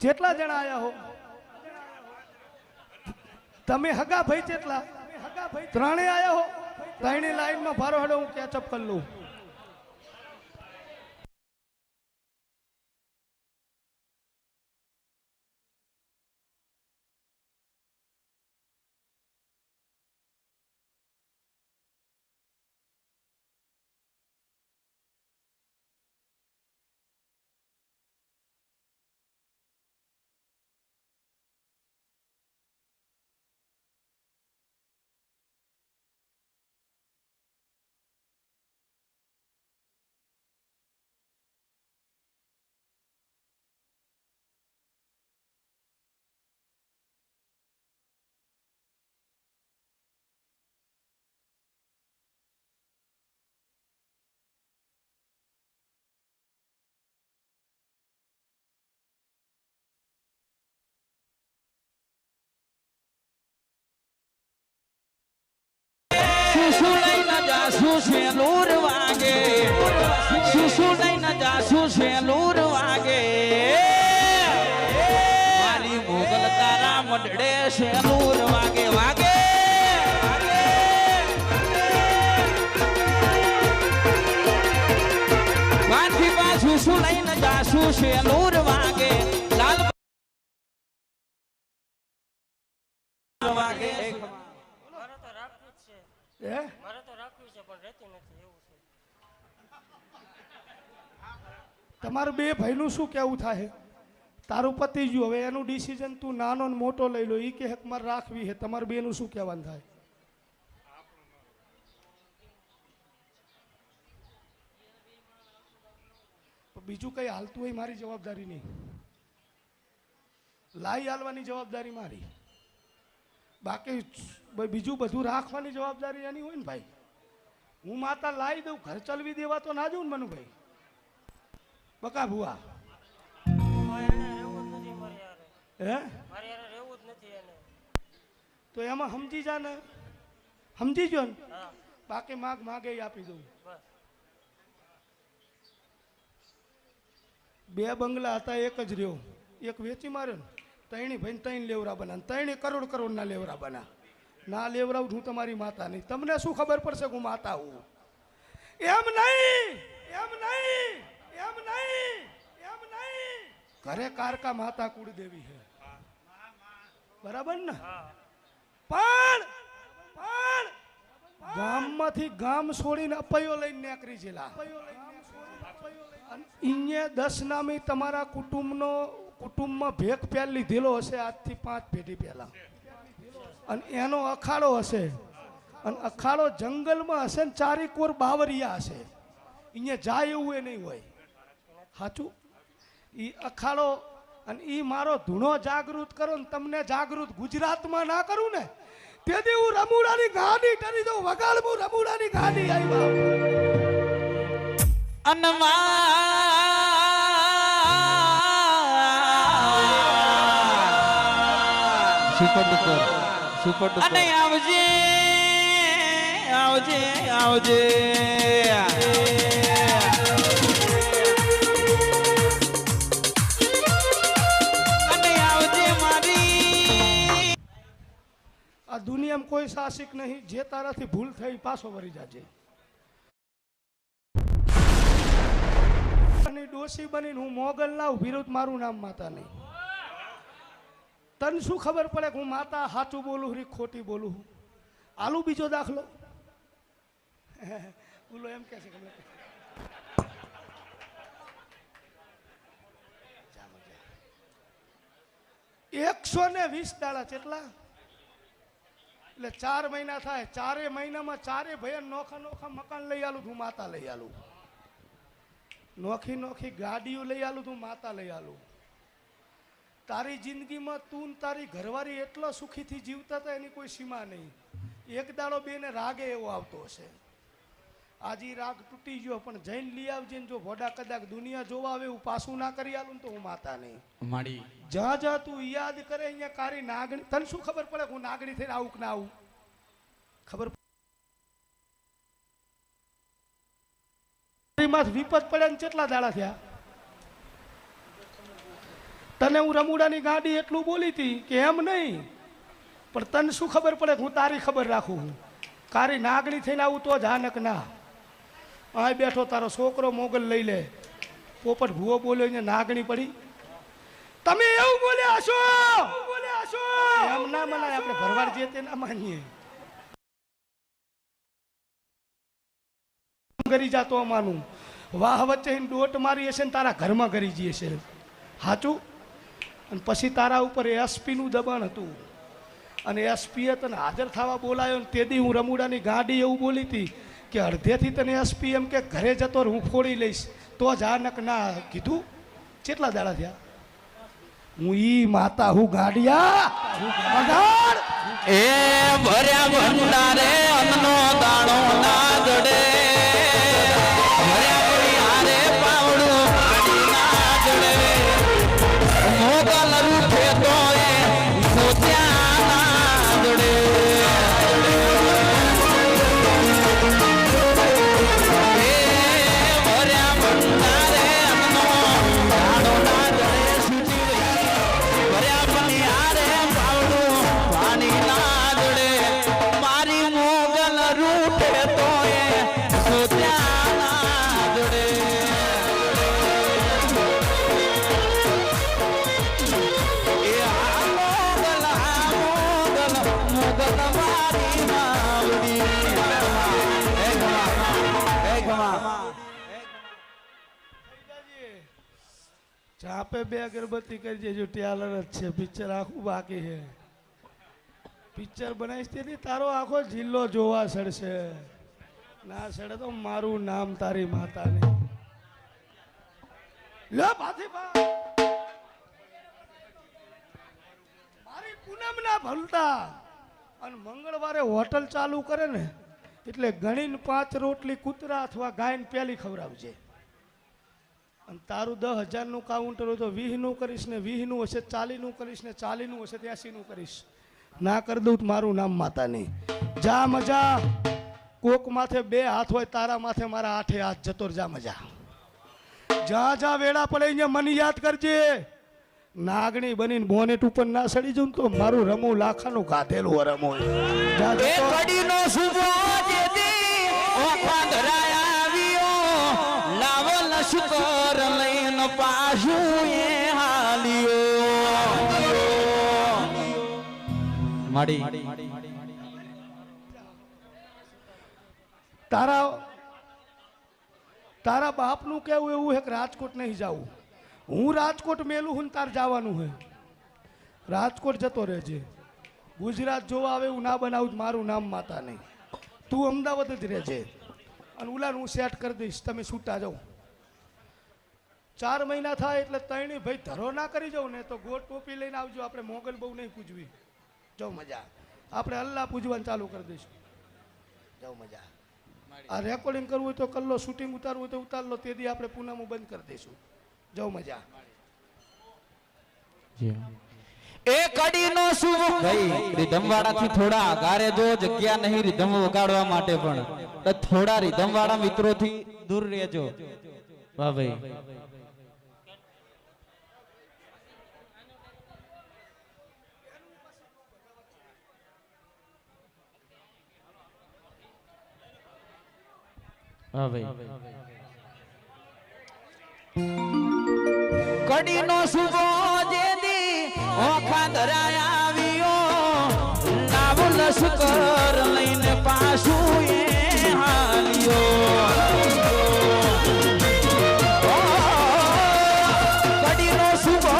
જેટલા જણા આયા હો, તમે હગા ભાઈ જેટલા? ત્રણે આયા હો. ત્રણેય લાઈનમાં ભારો હડો. હું કેચઅપ કરી લઉં. પાછું શેલુર વાગે મારી મોગલ તારા મઢડે શેલુર વાગે વાગે માથી પાછું શું લઈને જાશું શેલુર વાગે લાલ વાગે હે તમારું બે ભાઈનું શું કેવું થાય તારું પતિ ગયું હવે એનું ડિસિઝન તું નાનો ને મોટો લઈ લો એ કે હક મારે રાખવી છે તમારું બેનું શું કહેવાનું થાય બીજું કઈ હાલતું હોય મારી જવાબદારી નહીં લાઈ હાલવાની જવાબદારી મારી બાકી બીજું બધું રાખવાની જવાબદારી એની હોય ને ભાઈ હું માતા લાવી દઉં ઘર ચલવી દેવા તો ના જવું ને મનુભાઈ બકા ભુવા હે તો એમાં સમજી જા ને સમજી જો ને બાકી માગે એ આપી દઉં બે બંગલા હતા એક જ રહ્યો એક વેચી માર્યો ને તૈણી ભાઈ ત્રણ લેવરા બના ત્રણે કરોડ ના લેવરા બના ના લેવરાવ હું તમારી માતા નહીં તમને શું ખબર પડશે હું માતા હું એમ નહીં ઘરે કારકા માતા કુળદેવી છે બરાબર ને પણ ગામમાંથી ગામ છોડીને અપયો લઈને નીકળી છેલા અહીંયા 10 નામી તમારા કુટુંબમાં ભેગ પહેલ લીધેલો હશે આજથી 5 પેઢી પહેલા અને એનો અખાડો હશે અને અખાડો જંગલમાં હશે ને ચારેકોર બાવરિયા હશે અહીંયા જાય એવું એ નહીં હોય સાચું એ અખાડો અને એ મારો ધૂણો જાગૃત કરો ને તમને જાગૃત ગુજરાતમાં ના કરું ને તેથી હું રમુડાની ગાડી કરી દઉં વગાડ હું રમુડાની ગાડી આવ્યા અને આવજે આવજે આવજે અને આવજે મારી આ દુનિયામાં કોઈ શાસિક નહીં જે તારાથી ભૂલ થઈ પાછો વળી જાજે ડોસી બનીને હું મોગલ લાવ વિરુદ્ધ મારું નામ માતા નહીં તને શું ખબર પડે કે હું માતા સાચું બોલું રી ખોટી બોલું આલુ બીજો દાખલો બોલો એમ કે છે 120 દાડા કેટલા એટલે 4 મહિના થાય 4 મહિનામાં 4 ભાઈ નોખા મકાન લઈ આલું હું માતા લઈ આલું નોખી ગાડીઓ લઈ આલું તું માતા લઈ આલું તારી જિંદગીમાં તું તારી ઘરવાળી એટલો સુખીથી જીવતા હતા એની કોઈ સીમા નહીં એક દાડો બેને રાગે એવો આવતો હશે આજે રાગ તૂટી ગયો પણ જઈને લઈ આવજે ને જો ભોડા કદાચ દુનિયા જોવા આવે એવું પાછું ના કરી આલું તો હું માતા નહીં માડી જા તું યાદ કરે અહીંયા કારી નાગણી તને શું ખબર પડે હું નાગણી થઈને આવું કે ના આવું ખબર વિપત પડે ને કેટલા દાડા થયા તને હું રમુડાની ગાડી એટલું બોલી હતી કે એમ નહીં પણ તને શું ખબર પડે હું તારી ખબર રાખું હું કારી નાગણી થઈને આવું તો જ હાનક ના આ બેઠો તારો છોકરો મોગલ લઈ લે પોપટ ભૂવો બોલ્યો ને નાગણી પડી તમે એવું બોલ્યા છો એમ ના મનાય આપણે ભરવાડ જે તે ના માનીએ કરી જાતો અમાનું વાહ વચ્ચે દોટ મારી હશે ને તારા ઘરમાં કરી જઈએ છે સાચું અને પછી તારા ઉપર એસપીનું દબાણ હતું અને એસપીએ તને હાજર થવા બોલાયો ને તેથી હું રમુડાની ગાડી એવું બોલી હતી કે અડધેથી તને એસપી એમ કે ઘરે જતો હું ફોડી લઈશ તો જ આ નક ના કીધું કેટલા દાડા થયા હું ઈ માતા હું ગાડિયા વગાડ એ ભર્યા ભંડારે અન્નો દાણો ના જડે ભર્યા ભરિયારે પાવડું ના જડે મોગલ રૂઠે તો એ મોત્યા ના જડે એ ભર્યા ભંડારે અન્નો ચાપે 2 અગરબત્તી કરી દેજો, ટ્યાલર જ છે, પિક્ચર આખું બાકી છે. પિક્ચર બનાવીશ તેથી તારો આખો જિલ્લો જોવા સડશે. ના સડે તો મારું નામ તારી માતાને. લે ભાથી મારી પૂનમ ના ભલતા અને મંગળવારે હોટલ ચાલુ કરે ને એટલે ગણીને 5 રોટલી કૂતરા અથવા ગાયને પેલી ખવડાવજે. અને તારું 10,000 નું કાઉન્ટર હોય તો 20 નું કરીશ ને 20 નું હશે 40 નું કરીશ ને 40 નું હશે 80 નું કરીશ. ના કરી દઉં તો મારું નામ માતા નહીં. જા મજા. કોક માથે 2 હાથ હોય, તારા માથે મારા 8 હાથ. જતો જા મજા. જા વેળા પડે અહીંયા મને યાદ કરજે. નાગણી બનીને બોનેટ ઉપર ના સડી જઉં તો મારું રમું લાખાનું ગાધેલું રમો. કડીનો સુબો જેદી ઓખા ધરાયા આવ્યો, લાવો લશ્કર લઈને પાછું એ હાલ્યો. માડી તારા બાપનું કેવું એવું છે કે રાજકોટ નહીં જાવું. હું રાજકોટ મેલું હું તાર જવાનું હે. રાજકોટ જતો રહેજે. ગુજરાત જોવા આવે એવું ના બનાવું, મારું નામ માતા નહીં. તું અમદાવાદ જ રહેજે અને ઉલાને હું સેટ કરી દઈશ. તમે છૂટા જાઓ. 4 મહિના થાય એટલે તણી ભાઈ ધરો ના કરી જાઉં ને તો ગોળ ટોપી લઈને આવજો. આપણે મોગલ બહુ નહીં પૂજવી. જાઓ મજા. આપણે અલ્લાહ પૂજવાનું ચાલુ કરી દઈશું. જાઓ મજા. આ રેકોર્ડિંગ કરવું હોય તો કર લો, શૂટિંગ ઉતારવું હોય તો ઉતાર લો. તેથી આપણે પૂનામાં બંધ કરી દઈશું. જાઓ મજા. એ કડીનો સુબો ભાઈ રિધમ વાળાથી થોડા આગારે જો, જગ્યા નહીં રિધમ વગાડવા માટે, પણ થોડા રિધમ વાળા મિત્રોથી દૂર રહેજો. વાહ ભાઈ. વાહ ભાઈ. કડીનો સુબો જેદી ઓખા ધરાયા આવ્યો, લાવો લશ્કર લઈને પાછું એ હાલ્યો. કડીનો સુબો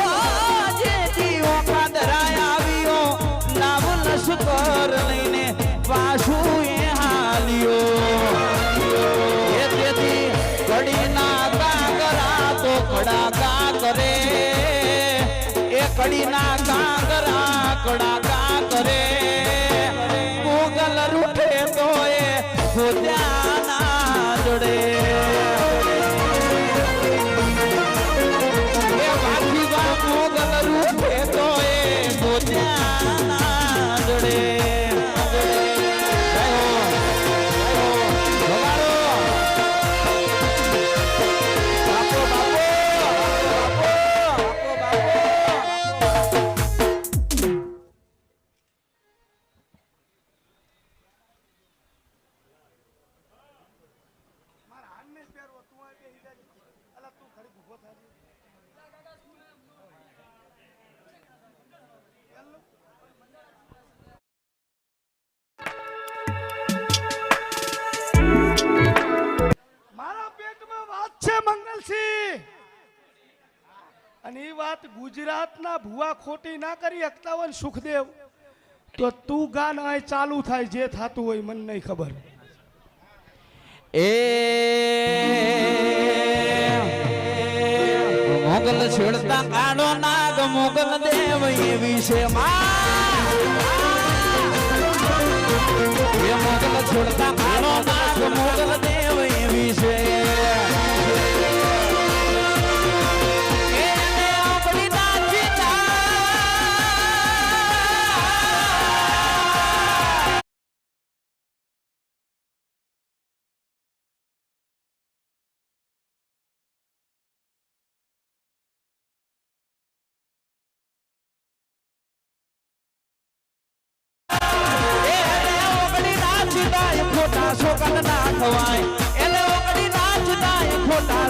જેદી ઓખા ધરાયા આવ્યો, લાવો લશ્કર લઈને પાછું એ હાલ્યો. કડીના કાંગરા તો કડાકા કરે, એ કડીના કાંગરા કડાકા કરે. મોગલ રૂઠે તો એ ખોદ્યાના જોડે, એ વાઘીવા મોગલ રૂઠે તો એ ખોદ્યાના જોડે. અને એ વાત ગુજરાતના ભુવા ખોટી ના કરી શકતા હોય ને સુખદેવ, તો તું ગાન આ ચાલુ થાય. જે થતું હોય મને નહીં ખબર. એ મોગલ છેડતા કાળો નાગ મોગલ દેવ એવી છે મોગલ છોડતા કાળો નાગ મોગલ દેવ એવી છે. ખોટા શોકન ના ખવાય, એને ઓકડી નાચતા ખોટા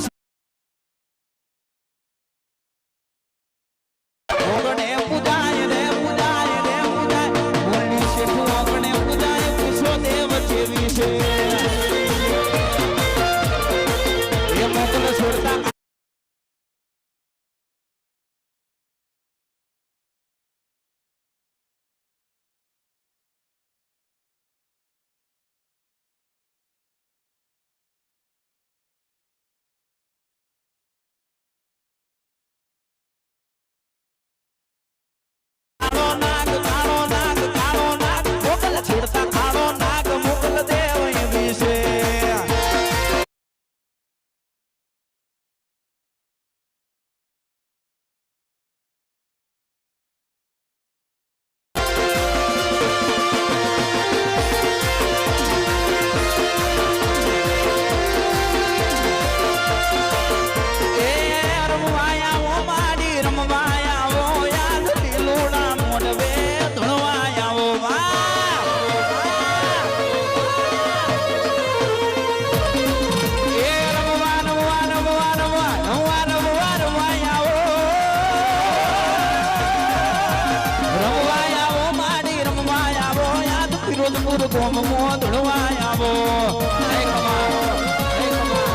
ઓગણે પૂજાય રે પૂજાય રે પૂજાય. બોલી શેઠું ઓગણે પૂજાય, પૂછો દેવ જેવી છે એ મોગલ છોડતા વિરજપુર ગોમ મો ધણવા આવો હે કમા હે કમા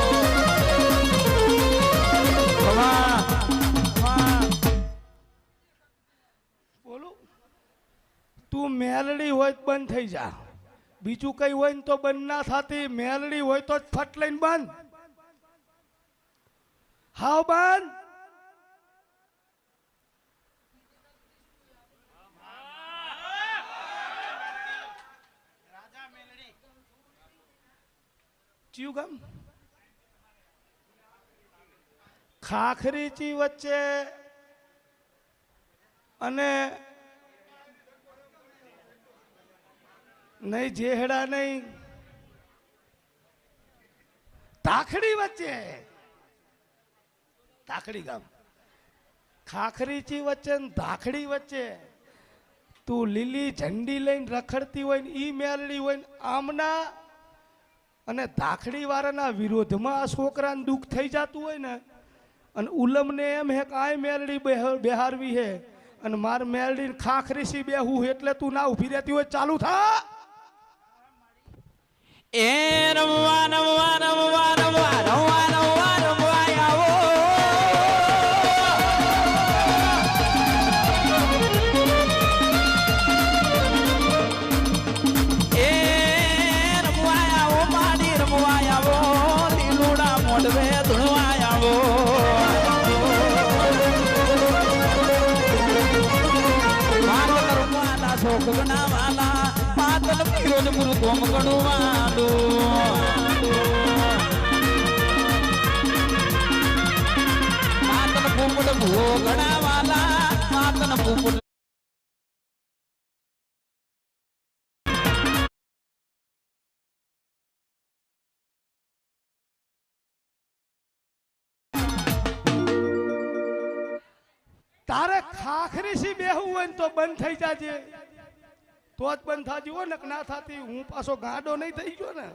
કમા કમા બોલું તું મેલડી હોય તો બંધ થઈ જા, બીજું કઈ હોય ને તો બંધ ના થતી. મેલડી હોય તો જ ફટ લઈને બંધ. હાવ બંધ. ચિયું ગામ ખાખરીચી વચ્ચે અને નહીં જેહડા નહીં તાખડી વચ્ચે, તાખડી ગામ ખાખરીચી વચ્ચે ને ધાખડી વચ્ચે તું લીલી ઝંડી લઈને રખડતી હોય ને ઈ મેલડી હોય ને આમના અને ધાખડી વાળાના વિરોધમાં આ છોકરાને દુઃખ થઈ જતું હોય ને અને ઉલમને એમ હે કે આ મેલડી બેહારવી હે અને માર મેલડી ખાખરીસી બેહું એટલે તું ના ઊભી રહેતી હોય ચાલુ થા. એ રમવા રમવા રમવા રમવા રમવા રમવા રમવા આવો એ રમવા આવો માડી રમવા આવો લીલુડા મોઢવે ધૂણવા આવો મારો રમવાલા છોકરના વાલા પાતલ ફિરોજપુર ગોમ ગણવાડો માતન પોપટ ભોગડા વાલા માતન પોપટ તારે ખાખરીસી બેહવું હોય ને તો બંધ થઈ જાજે, તો જ બંધ થાજી હોય ને ના થાતી. હું પાછો ગાડો નહીં થઈ ગયો ને.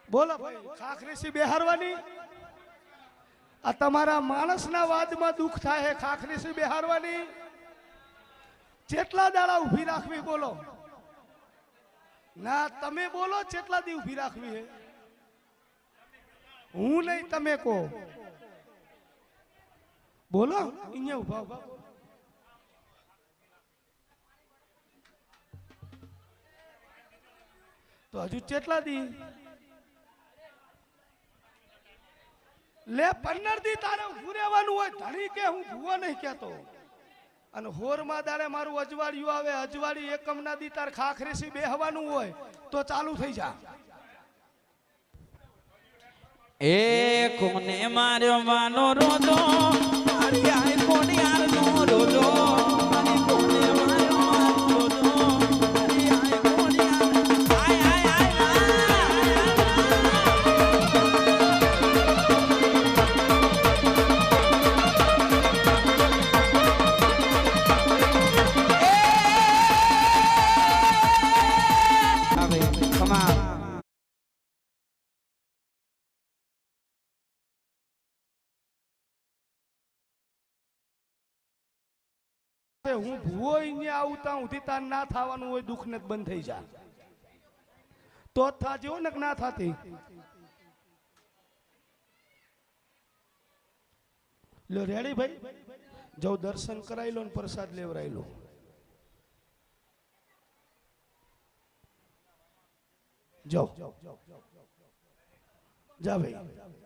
બોલો ભાઈ ખાખરીસી બેહારવાની આ તમારા માણસના વાદમાં દુઃખ થાય હે. ખાખરીસી બેહારવાની કેટલા દાડા ઊભી રાખવી બોલો ના તમે બોલો કેટલા દી ઊભી રાખવી હે? હું નહીં તમે કહો બોલો. અહીંયા ઉભા ઉભા તો હજુ કેટલા દી લે 15 દી તારે ઊભું રહેવાનું હોય. ધણી કે હું ભૂવો નહીં કહેતો અને હોરમાં દાડે મારું અજવાળિયું આવે અજવાળી એકમના દી તાર ખાખરીસી બેહવાનું હોય તો ચાલુ થઈ જા. એ કોને માર્યો વાનો રોજો મારી આઈ કોડિયારનો રોજો મારી કોને માર્યો વાનો રોજો મારી આઈ કોડિયાર આય આય હું ભૂવો અહીંયા આવતા સુધી તાર ના થવાનું હોય દુઃખ ને બંધ થઈ જા તો જ થાજે હો ને ના થાતી. લો રેડી ભાઈ જાઓ દર્શન કરાવી લો ને પ્રસાદ લેવરાઈ લો. જાઓ જા ભાઈ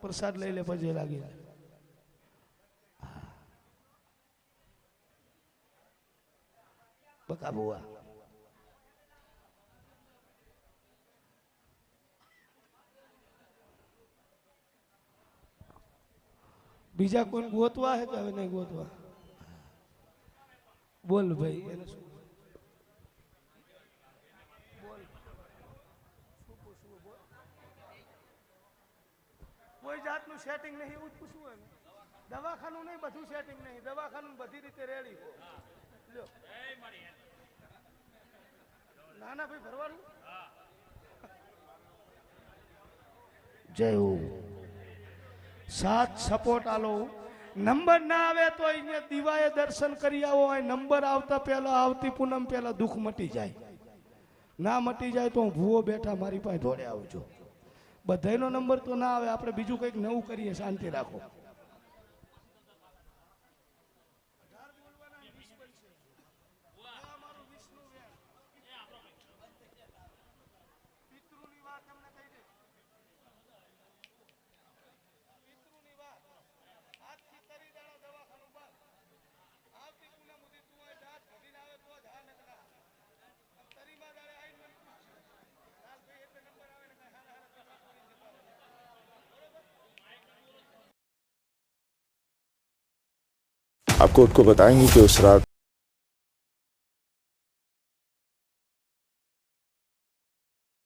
પ્રસાદ લઈ લે પછી લાગી. બકા બુઆ બીજા કોઈ ગોતવા હે કે હવે નહીં ગોતવા? બોલ ભાઈ એને શું કોઈ જાતનું સેટિંગ નહીં એવું જ પૂછવું હોય ને. દવાખાનું નહીં બધું સેટિંગ નહીં, દવાખાનું બધી રીતે રેડી લ્યો. ના ના ભાઈ ભરવાનું જય હો. સાથ સપોર્ટ આલો. નંબર ના આવે તો અહીંયા દીવાએ દર્શન કરી આવો. અહીં નંબર આવતા પહેલા આવતી પૂનમ પહેલા દુઃખ મટી જાય. ના મટી જાય તો હું ભૂવો બેઠા મારી પાસે દોડે આવજો. બધાયનો નંબર તો ના આવે, આપણે બીજું કંઈક નવું કરીએ. શાંતિ રાખો. आपको उनको बताएंगे कि उस रात